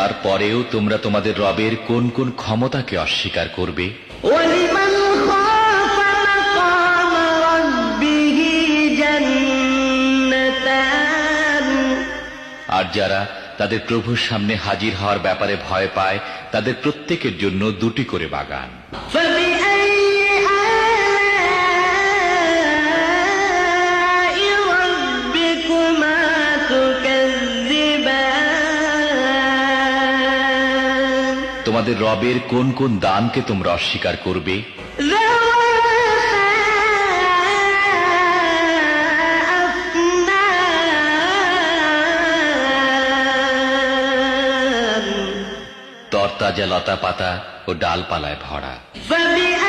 তারপরেও তোমরা তোমাদের রবের কোন কোন ক্ষমতাকে অস্বীকার করবে? ওয়ালিমান খাফা মাকাম রাব্বিহি জান্নাতান, আর যারা তাদের প্রভুর সামনে হাজির হওয়ার ব্যাপারে ভয় পায় তাদের প্রত্যেকের জন্য দুটি করে বাগান। ফাবিআইয়ি আলাই রাব্বিকুমা তুকাজ্জিবান, তোমাদের রবের কোন কোন দানকে তোমরা অস্বীকার করবে? তরতাজা লতা পাতা ও ডালপালায় ভরা। فبأي